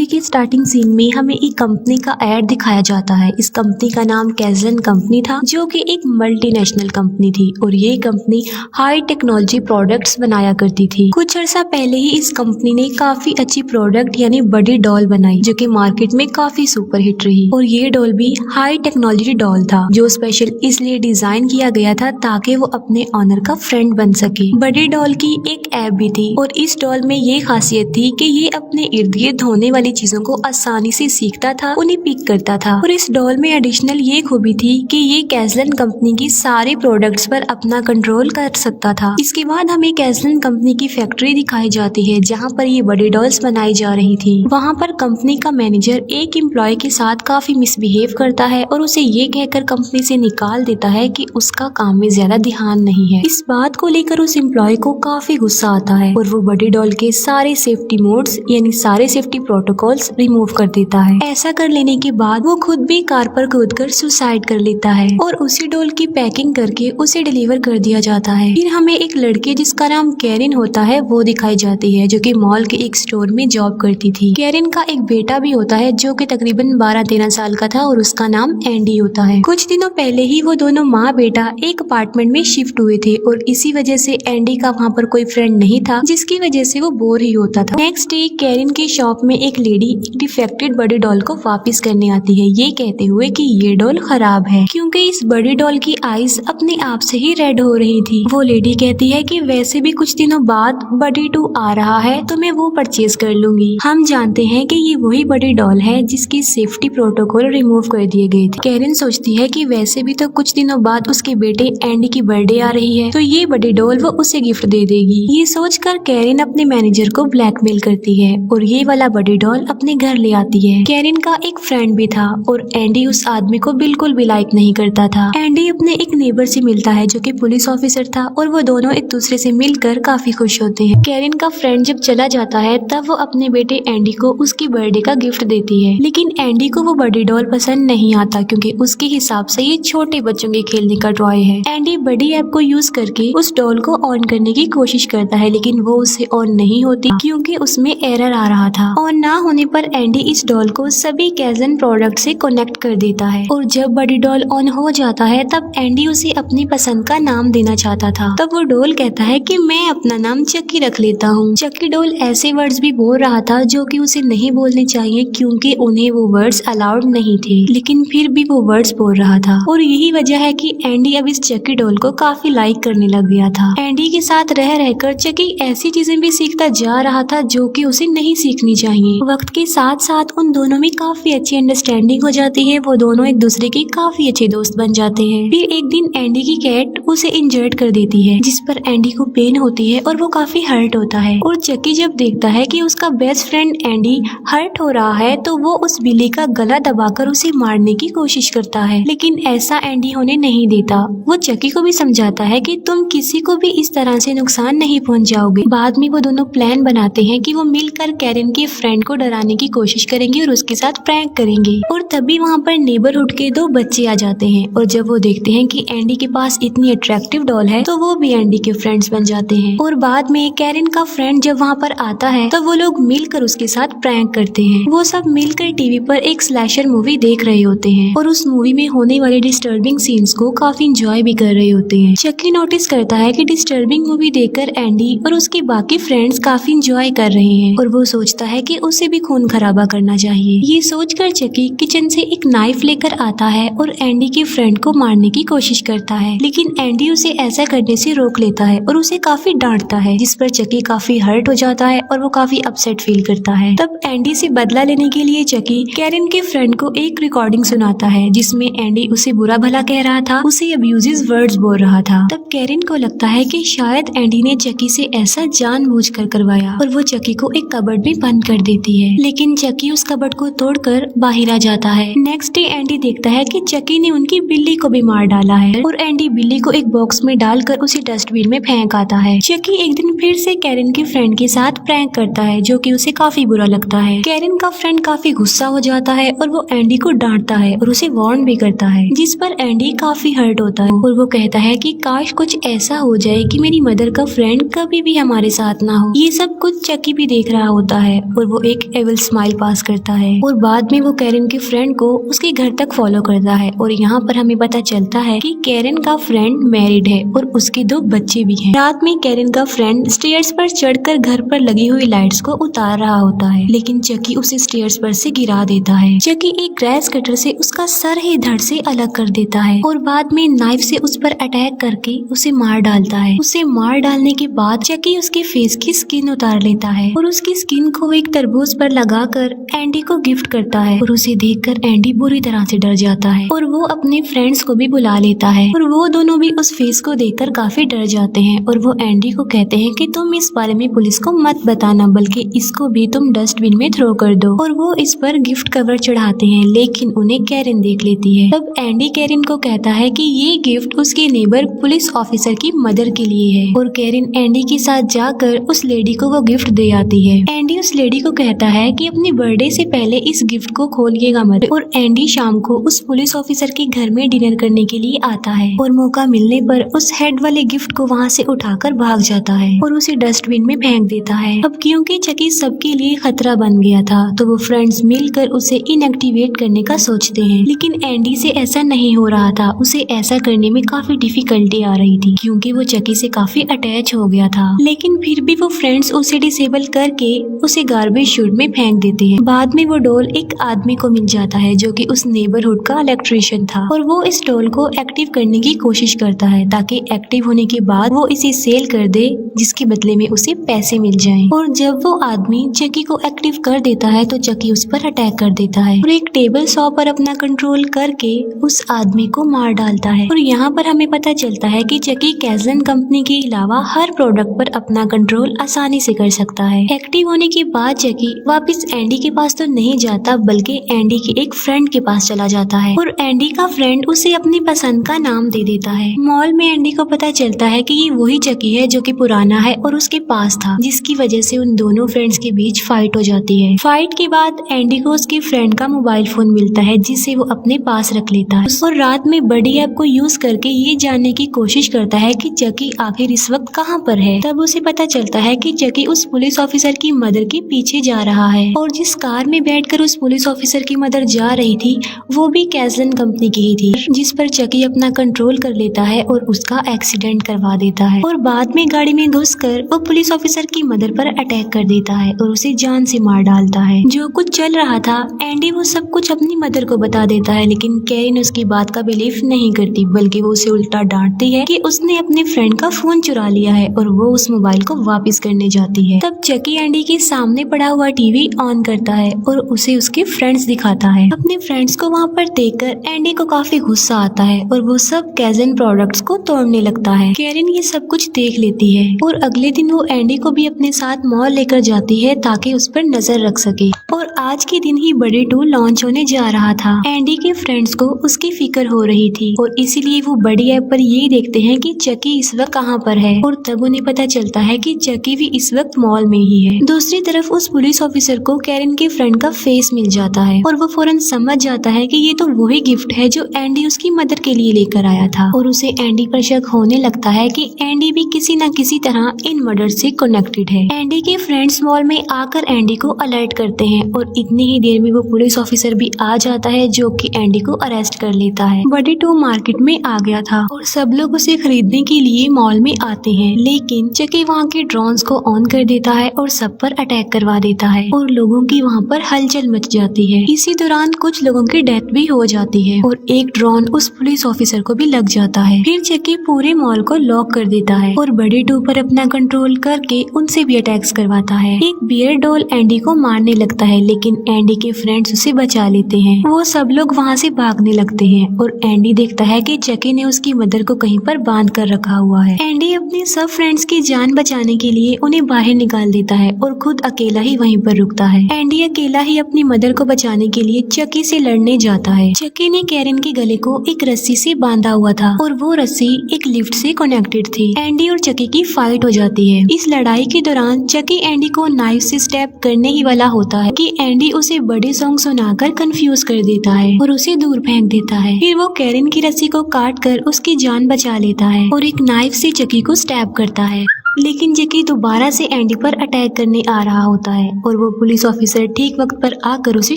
Movie के starting scene में हमें एक कंपनी का ऐड दिखाया जाता है। इस कंपनी का नाम कैज़लन कंपनी था, जो कि एक मल्टीनेशनल कंपनी थी और ये कंपनी हाई टेक्नोलॉजी प्रोडक्ट्स बनाया करती थी। कुछ अर्सा पहले ही इस कंपनी ने काफी अच्छी प्रोडक्ट यानी बड़ी डॉल बनाई, जो कि मार्केट में काफी सुपर हिट रही। और ये डॉल भी हाई टेक्नोलॉजी डॉल था, जो स्पेशल इसलिए डिजाइन किया गया था ताकि वो अपने ऑनर का फ्रेंड बन सके। बड़ी डॉल की एक ऐप भी थी और इस डॉल में ये खासियत थी कि ये अपने इर्द गिर्द होने वाली चीजों को आसानी से सीखता था, उन्हें पिक करता था। और इस डॉल में एडिशनल ये खूबी थी कि ये कैज़लन कंपनी की सारे प्रोडक्ट्स पर अपना कंट्रोल कर सकता था। इसके बाद हमें कैज़लन कंपनी की फैक्ट्री दिखाई जाती है, जहाँ पर ये बड़ी डॉल्स बनाई जा रही थी। वहाँ पर कंपनी का मैनेजर एक एम्प्लॉय के साथ काफी मिसबिहेव करता है और उसे ये कहकर कंपनी से निकाल देता है कि उसका काम में ज्यादा ध्यान नहीं है। इस बात को लेकर उस एम्प्लॉय को काफी गुस्सा आता है और वो बड़ी डॉल के सारे सेफ्टी मोड्स यानी सारे सेफ्टी प्रोटोकॉल्स रिमूव कर देता है। ऐसा कर लेने के बाद वो खुद भी कार पर कूदकर सुसाइड कर लेता है और उसी डॉल की पैकिंग करके उसे डिलीवर कर दिया जाता है। फिर हमें एक लड़की जिसका नाम कैरिन होता है वो दिखाई जाती है, जो कि मॉल के एक स्टोर में जॉब करती थी। कैरिन का एक बेटा भी होता है, जो कि तकरीबन 12-13 साल का था और उसका नाम एंडी होता है। कुछ दिनों पहले ही वो दोनों माँ बेटा एक अपार्टमेंट में शिफ्ट हुए थे और इसी वजह से एंडी का वहाँ पर कोई फ्रेंड नहीं था, जिसकी वजह से वो बोर ही होता था। नेक्स्ट डे कैरिन की शॉप में एक लेडी डिफेक्टेड बड़ी डॉल को वापस करने आती है, ये कहते हुए कि ये डॉल खराब है क्योंकि इस बड़ी डॉल की आईज अपने आप से ही रेड हो रही थी। वो लेडी कहती है कि वैसे भी कुछ दिनों बाद बड़ी 2 आ रहा है तो मैं वो परचेज कर लूंगी। हम जानते हैं कि ये वही बड़ी डॉल है जिसकी सेफ्टी प्रोटोकॉल रिमूव कर दिए गए थे। कैरिन सोचती है कि वैसे भी तो कुछ दिनों बाद उसके बेटे एंडी की बर्थडे आ रही है, तो ये बड़ी डॉल वो उसे गिफ्ट दे देगी। ये सोचकर कैरिन अपने मैनेजर को ब्लैकमेल करती है और ये वाला बड़ी डॉल अपने घर ले आती है। कैरिन का एक फ्रेंड भी था और एंडी उस आदमी को बिल्कुल भी लाइक नहीं करता था। एंडी अपने एक नेबर से मिलता है, जो कि पुलिस ऑफिसर था, और वो दोनों एक दूसरे से मिलकर काफी खुश होते हैं। कैरिन का फ्रेंड जब चला जाता है तब वो अपने बेटे एंडी को उसकी बर्थडे का गिफ्ट देती है, लेकिन एंडी को वो बड़ी डॉल पसंद नहीं आता क्योंकि उसके हिसाब से ये छोटे बच्चों के खेलने का टॉय है। एंडी बड़ी ऐप को यूज करके उस डॉल को ऑन करने की कोशिश करता है, लेकिन वो उससे ऑन नहीं होती क्योंकि उसमें एरर आ रहा था। ऑन ना होने पर एंडी इस डॉल को सभी कैज़लन प्रोडक्ट से कनेक्ट कर देता है और जब बड़ी डॉल ऑन हो जाता है तब एंडी उसे अपनी पसंद का नाम देना चाहता था। तब वो डॉल कहता है कि मैं अपना नाम चक्की रख लेता हूँ। चक्की डॉल ऐसे वर्ड्स भी बोल रहा था जो कि उसे नहीं बोलने चाहिए क्योंकि उन्हें वो वर्ड्स अलाउड नहीं थे, लेकिन फिर भी वो वर्ड्स बोल रहा था और यही वजह है कि एंडी अब इस चक्की डॉल को काफी लाइक करने लग गया था। एंडी के साथ रह रहकर चक्की ऐसी चीजें भी सीखता जा रहा था जो कि उसे नहीं सीखनी चाहिए। वक्त के साथ साथ उन दोनों में काफी अच्छी अंडरस्टैंडिंग हो जाती है, वो दोनों एक दूसरे के काफी अच्छे दोस्त बन जाते हैं। फिर एक दिन एंडी की कैट उसे इंजर्ड कर देती है, जिस पर एंडी को पेन होती है और वो काफी हर्ट होता है। और चक्की जब देखता है कि उसका बेस्ट फ्रेंड एंडी हर्ट हो रहा है तो वो उस बिल्ली का गला दबाकर उसे मारने की कोशिश करता है, लेकिन ऐसा एंडी होने नहीं देता। वो चक्की को भी समझाता है कि तुम किसी को भी इस तरह से नुकसान नहीं पहुंचाओगे। बाद में वो दोनों प्लान बनाते हैं कि वो मिलकर कैरिन के फ्रेंड को डराने की कोशिश करेंगे और उसके साथ प्रैंक करेंगे। और तभी वहाँ पर नेबरहुड के 2 बच्चे आ जाते हैं और जब वो देखते हैं कि एंडी के पास इतनी अट्रैक्टिव डॉल है तो वो भी एंडी के फ्रेंड्स बन जाते हैं। और बाद में कैरिन का फ्रेंड जब वहाँ पर आता है तो वो लोग मिलकर उसके साथ प्रैंक करते हैं। वो सब मिलकर टीवी पर एक स्लैशर मूवी देख रहे होते हैं और उस मूवी में होने वाले डिस्टर्बिंग सीन्स को काफी इंजॉय भी कर रहे होते हैं। चक्की नोटिस करता है कि डिस्टर्बिंग मूवी देखकर एंडी और उसके बाकी फ्रेंड्स काफी इंजॉय कर रहे हैं और वो सोचता है कि उसे भी खून खराबा करना चाहिए। ये सोचकर चक्की किचन से एक नाइफ लेकर आता है और एंडी के फ्रेंड को मारने की कोशिश करता है, लेकिन एंडी उसे ऐसा करने से रोक लेता है और उसे काफी डांटता है, जिस पर चक्की काफी हर्ट हो जाता है और वो काफी अपसेट फील करता है। तब एंडी से बदला लेने के लिए चक्की कैरिन के फ्रेंड को एक रिकॉर्डिंग सुनाता है जिसमें एंडी उसे बुरा भला कह रहा था, उसे अब्यूजिव वर्ड्स बोल रहा था। तब कैरिन को लगता है कि शायद एंडी ने चक्की से ऐसा जानबूझकर करवाया और वो चक्की को एक कबर्ड में बंद कर देती है, लेकिन चक्की उस कबर्ड को तोड़कर बाहर आ जाता है। नेक्स्ट डे एंडी देखता है कि चक्की ने उनकी बिल्ली को भी मार डाला है और एंडी बिल्ली को एक बॉक्स में डालकर उसे डस्टबिन में फेंक आता है। चक्की एक दिन फिर से कैरिन के फ्रेंड के साथ प्रैंक करता है, जो कि उसे काफी बुरा लगता है। कैरिन का फ्रेंड काफी गुस्सा हो जाता है और वो एंडी को डांटता है और उसे वार्न भी करता है, जिस पर एंडी काफी हर्ट होता है और वो कहता है कि काश कुछ ऐसा हो जाए कि मेरी मदर का फ्रेंड कभी भी हमारे साथ ना हो। ये सब कुछ चक्की भी देख रहा होता है और वो एक एविल स्माइल पास करता है और बाद में वो कैरन के फ्रेंड को उसके घर तक फॉलो करता है। और यहाँ पर हमें पता चलता है कि कैरन का फ्रेंड मैरिड है और उसके 2 बच्चे भी हैं। रात में कैरन का फ्रेंड स्टेयर्स पर चढ़कर घर पर लगी हुई लाइट्स को उतार रहा होता है, लेकिन चकी उसे स्टेयर्स पर से गिरा देता है। चकी एक ग्रेस कटर से उसका सर ही धड़ से अलग कर देता है और बाद में नाइफ से उस पर अटैक करके उसे मार डालता है। उसे मार डालने के बाद चकी उसके फेस की स्किन उतार लेता है और उसकी स्किन को एक तरबूज पर लगाकर एंडी को गिफ्ट करता है और उसे देखकर एंडी बुरी तरह से डर जाता है और वो अपने फ्रेंड्स को भी बुला लेता है और वो दोनों भी उस फेस को देखकर काफी डर जाते हैं और वो एंडी को कहते हैं कि तुम इस बारे में पुलिस को मत बताना, बल्कि इसको भी तुम डस्टबिन में थ्रो कर दो। और वो इस पर गिफ्ट कवर चढ़ाते हैं, लेकिन उन्हें कैरन देख लेती है। तब एंडी कैरन को कहता है कि ये गिफ्ट उसके नेबर पुलिस ऑफिसर की मदर के लिए है और कैरन एंडी के साथ जाकर उस लेडी को वो गिफ्ट दे आती है। एंडी उस लेडी को कहता है कि अपने बर्थडे से पहले इस गिफ्ट को खोलिएगा मत और एंडी शाम को उस पुलिस ऑफिसर के घर में डिनर करने के लिए आता है और मौका मिलने पर उस हेड वाले गिफ्ट को वहाँ से उठाकर भाग जाता है और उसे डस्टबिन में फेंक देता है। अब क्योंकि चकी सबके लिए खतरा बन गया था तो वो फ्रेंड्स मिलकर उसे इनएक्टिवेट करने का सोचते हैं, लेकिन एंडी से ऐसा नहीं हो रहा था। उसे ऐसा करने में काफी डिफिकल्टी आ रही थी क्योंकि वो चकी से काफी अटैच हो गया था, लेकिन फिर भी वो फ्रेंड्स उसे डिसेबल करके उसे गार्बेज शूट में फेंक देते हैं। बाद में वो डॉल एक आदमी को मिल जाता है जो कि उस नेबरहुड का इलेक्ट्रिशियन था और वो इस डॉल को एक्टिव करने की कोशिश करता है ताकि एक्टिव होने के बाद वो इसे सेल कर दे, जिसके बदले में उसे पैसे मिल जाएं। और जब वो आदमी चकी को एक्टिव कर देता है तो चकी उस पर अटैक कर देता है और एक टेबल सॉ पर अपना कंट्रोल करके उस आदमी को मार डालता है। और यहाँ पर हमें पता चलता है कि चकी कैज़लन कंपनी के अलावा हर प्रोडक्ट पर अपना कंट्रोल आसानी से कर सकता है। एक्टिव होने के बाद चकी वापस एंडी के पास तो नहीं जाता बल्कि एंडी के एक फ्रेंड के पास चला जाता है और एंडी का फ्रेंड उसे अपनी पसंद का नाम दे देता है। मॉल में एंडी को पता चलता है कि ये वही चकी है जो कि पुराना है और उसके पास था, जिसकी वजह से उन दोनों फ्रेंड्स के बीच फाइट हो जाती है। फाइट के बाद एंडी को उसके फ्रेंड का मोबाइल फोन मिलता है जिसे वो अपने पास रख लेता है और रात में बड़ी ऐप को यूज करके ये जानने की कोशिश करता है कि चकी आखिर इस वक्त कहाँ पर है। तब उसे पता चलता है कि चकी उस पुलिस ऑफिसर की मदर के पीछे जा रहा है और जिस कार में बैठकर उस पुलिस ऑफिसर की मदर जा रही थी वो भी कैज़लन कंपनी की ही थी, जिस पर चकी अपना कंट्रोल कर लेता है और उसका एक्सीडेंट करवा देता है और बाद में गाड़ी में घुसकर वो पुलिस ऑफिसर की मदर पर अटैक कर देता है और उसे जान से मार डालता है। जो कुछ चल रहा था एंडी वो सब कुछ अपनी मदर को बता देता है, लेकिन कैरन उसकी बात का बिलीव नहीं करती बल्कि वो उसे उल्टा डांटती है कि उसने अपने फ्रेंड का फोन चुरा लिया है और वो उस मोबाइल को वापस करने जाती है। तब चकी एंडी के सामने पड़ा हुआ टीवी ऑन करता है और उसे उसके फ्रेंड्स दिखाता है। अपने फ्रेंड्स को वहाँ पर देखकर एंडी को काफी गुस्सा आता है और वो सब कैज़लन प्रोडक्ट्स को तोड़ने लगता है। कैरन ये सब कुछ देख लेती है और अगले दिन वो एंडी को भी अपने साथ मॉल लेकर जाती है ताकि उस पर नजर रख सके। और आज के दिन ही बड़ी 2 लॉन्च होने जा रहा था। एंडी के फ्रेंड्स को उसकी फिक्र हो रही थी और इसीलिए वो बड़ी ऐप पर ये देखते हैं कि चकी इस वक्त कहाँ पर है और तब उन्हें पता चलता है कि चकी भी इस वक्त मॉल में ही है। दूसरी तरफ उस पुलिस ऑफिसर को कैरन के फ्रेंड का फेस मिल जाता है और वो फौरन समझ जाता है कि ये तो वही गिफ्ट है जो एंडी उसकी मदर के लिए लेकर आया था और उसे एंडी पर शक होने लगता है कि एंडी भी किसी न किसी तरह इन मर्डर से कनेक्टेड है। एंडी के फ्रेंड्स मॉल में आकर एंडी को अलर्ट करते हैं और इतनी ही देर में वो पुलिस ऑफिसर भी आ जाता है जो कि एंडी को अरेस्ट कर लेता है। बड़ी 2 मार्केट में आ गया था और सब लोग उसे खरीदने के लिए मॉल में आते हैं, लेकिन चकी वहाँ के ड्रोन्स को ऑन कर देता है और सब पर अटैक करवा देता है और लोगों की वहाँ पर हलचल मच जाती है। इसी दौरान कुछ लोगों की डेथ भी हो जाती है और एक ड्रोन उस पुलिस ऑफिसर को भी लग जाता है। फिर चकी पूरे मॉल को लॉक कर देता है और बड़ी 2 पर अपना कंट्रोल करके उनसे भी अटैक्स करवाता है। एक बियर डॉल एंडी को मारने लगता है, लेकिन एंडी के फ्रेंड्स उसे बचा लेते हैं। वो सब लोग वहाँ से भागने लगते हैं और एंडी देखता है कि चकी ने उसकी मदर को कहीं पर बांध कर रखा हुआ है। एंडी अपने सब फ्रेंड्स की जान बचाने के लिए उन्हें बाहर निकाल देता है और खुद अकेला ही वहीं पर रुकता है। एंडी अकेला ही अपनी मदर को बचाने के लिए चकी से लड़ने जाता है। चकी ने कैरन के गले को एक रस्सी से बांधा हुआ था और वो रस्सी एक लिफ्ट से कनेक्टेड थी। एंडी और चकी की फाइट हो जाती है। इस लड़ाई के दौरान चकी एंडी को नाइफ से स्टैब करने ही वाला होता है कि एंडी उसे बड़े सॉन्ग सुनाकर कंफ्यूज कर देता है और उसे दूर फेंक देता है। फिर वो कैरन की रस्सी को काट कर उसकी जान बचा लेता है और एक नाइफ से चकी को स्टैब करता है। लेकिन जैकी दोबारा से एंडी पर अटैक करने आ रहा होता है और वो पुलिस ऑफिसर ठीक वक्त पर आकर उसे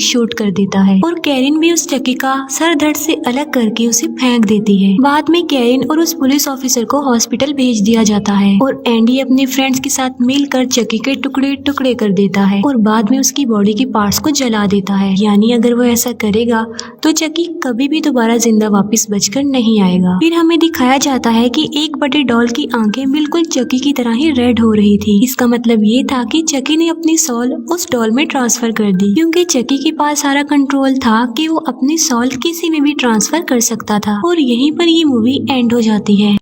शूट कर देता है और कैरिन भी उस चक्की का सर धड़ से अलग करके उसे फेंक देती है। बाद में कैरिन और उस पुलिस ऑफिसर को हॉस्पिटल भेज दिया जाता है और एंडी अपने फ्रेंड्स के साथ मिलकर चक्की के टुकड़े टुकड़े कर देता है और बाद में उसकी बॉडी के पार्ट्स को जला देता है। यानी अगर वो ऐसा करेगा तो चक्की कभी भी दोबारा जिंदा वापस बचकर नहीं आएगा। फिर हमें दिखाया जाता है कि एक बड़े डॉल की आंखें बिल्कुल चक्की की तरह ही रेड हो रही थी। इसका मतलब ये था कि चक्की ने अपनी सोल उस डॉल में ट्रांसफर कर दी, क्योंकि चक्की के पास सारा कंट्रोल था कि वो अपनी सोल किसी में भी ट्रांसफर कर सकता था। और यहीं पर ये मूवी एंड हो जाती है।